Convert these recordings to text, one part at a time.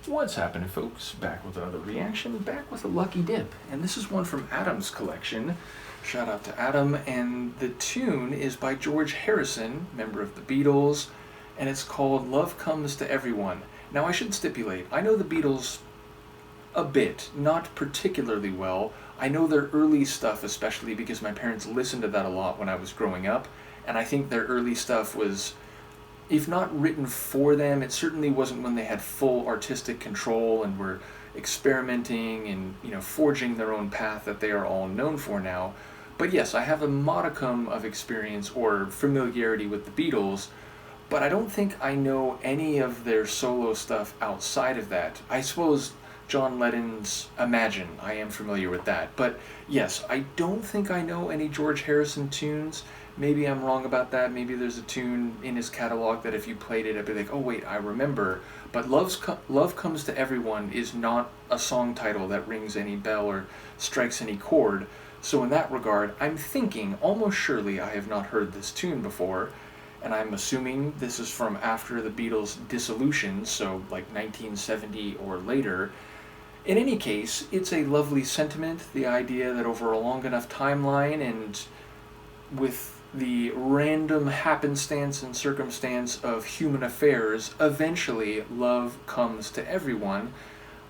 What's happening, folks? Back with another reaction, back with a lucky dip. And this is one from Adam's collection. Shout out to Adam. And the tune is by George Harrison, member of the Beatles, and it's called Love Comes to Everyone. Now, I should stipulate, I know the Beatles a bit, not particularly well. I know their early stuff, especially because my parents listened to that a lot when I was growing up, and I think their early stuff was, if not written for them, it certainly wasn't when they had full artistic control and were experimenting and, forging their own path that they are all known for now. But yes, I have a modicum of experience or familiarity with the Beatles, but I don't think I know any of their solo stuff outside of that. I suppose John Lennon's Imagine, I am familiar with that. But yes, I don't think I know any George Harrison tunes. Maybe I'm wrong about that. Maybe there's a tune in his catalog that if you played it, I'd be like, oh wait, I remember. But Love Comes to Everyone is not a song title that rings any bell or strikes any chord. So in that regard, I'm thinking, almost surely I have not heard this tune before, and I'm assuming this is from after the Beatles' dissolution, so like 1970 or later. In any case, it's a lovely sentiment, the idea that over a long enough timeline and with the random happenstance and circumstance of human affairs, eventually love comes to everyone.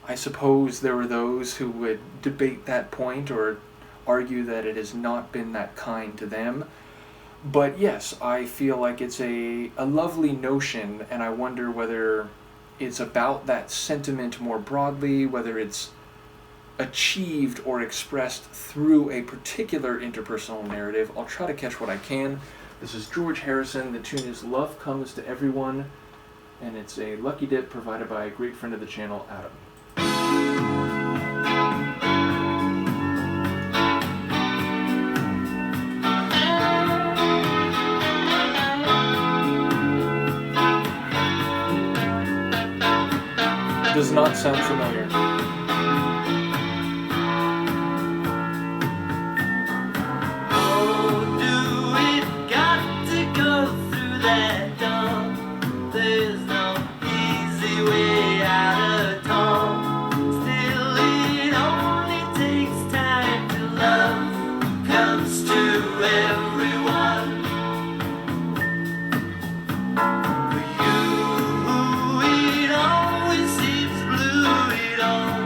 I suppose there were those who would debate that point or argue that it has not been that kind to them. But yes, I feel like it's a lovely notion, and I wonder whether it's about that sentiment more broadly, whether it's achieved or expressed through a particular interpersonal narrative. I'll try to catch what I can. This is George Harrison. The tune is Love Comes to Everyone, and it's a lucky dip provided by a great friend of the channel, Adam. Does not sound familiar. Oh, do we got to go through that door? There's no easy way out at all. Still, it only takes time to love comes to everyone. For you, it always seems blue, it always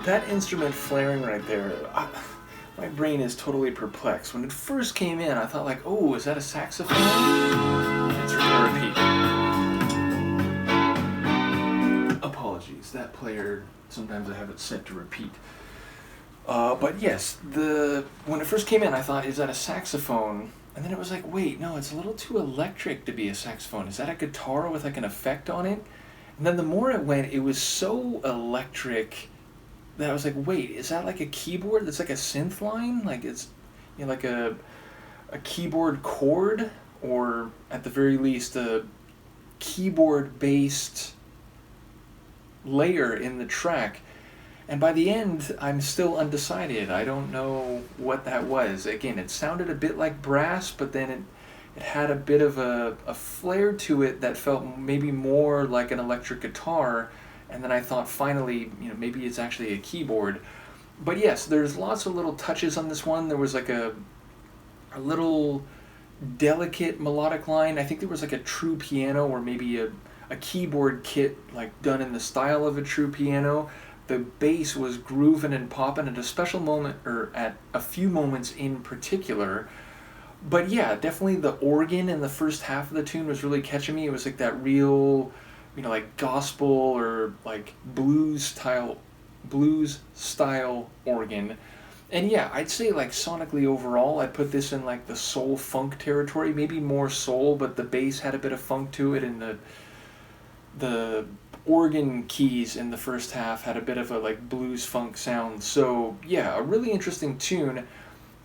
That instrument flaring right there, my brain is totally perplexed. When it first came in, I thought like, oh, is that a saxophone? It's going to repeat. Apologies, that player, sometimes I have it set to repeat. But yes, when it first came in, I thought, is that a saxophone? And then it was like, wait, no, it's a little too electric to be a saxophone. Is that a guitar with like an effect on it? And then the more it went, it was so electric that I was like, wait, is that like a keyboard that's like a synth line? Like it's, you know, like a keyboard chord, or at the very least a keyboard-based layer in the track. And by the end, I'm still undecided. I don't know what that was. Again, it sounded a bit like brass, but then it had a bit of a flair to it that felt maybe more like an electric guitar. And then I thought finally, you know, maybe it's actually a keyboard. But yes, there's lots of little touches on this one. There was like a little delicate melodic line. I think there was like a true piano, or maybe a keyboard kit like done in the style of a true piano. The bass was grooving and popping at a special moment, or at a few moments in particular. But yeah, definitely the organ in the first half of the tune was really catching me. It was like that real, you know, like gospel or like blues style organ. And yeah, I'd say like sonically overall, I'd put this in like the soul funk territory, maybe more soul, but the bass had a bit of funk to it, and the organ keys in the first half had a bit of a like blues funk sound. So yeah, a really interesting tune.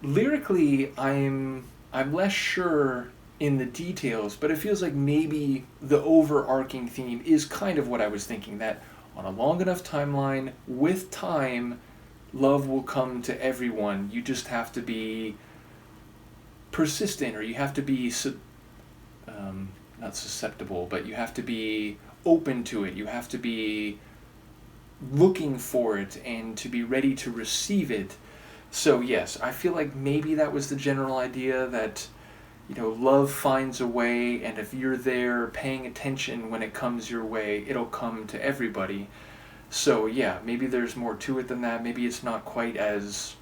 Lyrically, I'm less sure in the details, but it feels like maybe the overarching theme is kind of what I was thinking, that on a long enough timeline, with time, love will come to everyone. You just have to be persistent, or you have to be not susceptible, but you have to be open to it. You have to be looking for it and to be ready to receive it. So yes, I feel like maybe that was the general idea, that, you know, love finds a way, and if you're there paying attention when it comes your way, it'll come to everybody. So yeah, maybe there's more to it than that. Maybe it's not quite as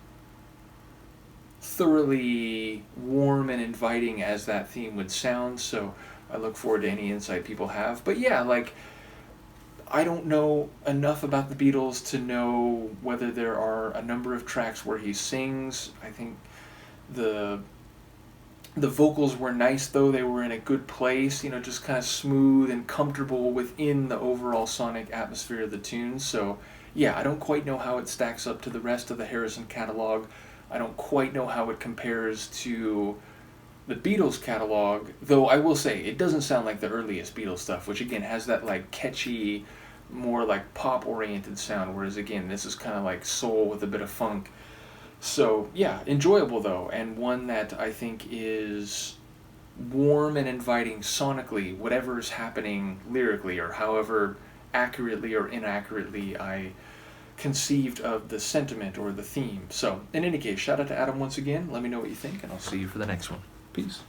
thoroughly warm and inviting as that theme would sound. So I look forward to any insight people have. But yeah, like, I don't know enough about the Beatles to know whether there are a number of tracks where he sings. I think the vocals were nice, though. They were in a good place, you know, just kind of smooth and comfortable within the overall sonic atmosphere of the tune. So yeah, I don't quite know how it stacks up to the rest of the Harrison catalog. I don't quite know how it compares to the Beatles catalog, though I will say it doesn't sound like the earliest Beatles stuff, which again has that like catchy, more like pop oriented sound, whereas again this is kind of like soul with a bit of funk. So yeah, enjoyable though, and one that I think is warm and inviting sonically, whatever's happening lyrically, or however accurately or inaccurately I conceived of the sentiment or the theme. So in any case, shout out to Adam once again. Let me know what you think, and I'll see you for the next one. Peace.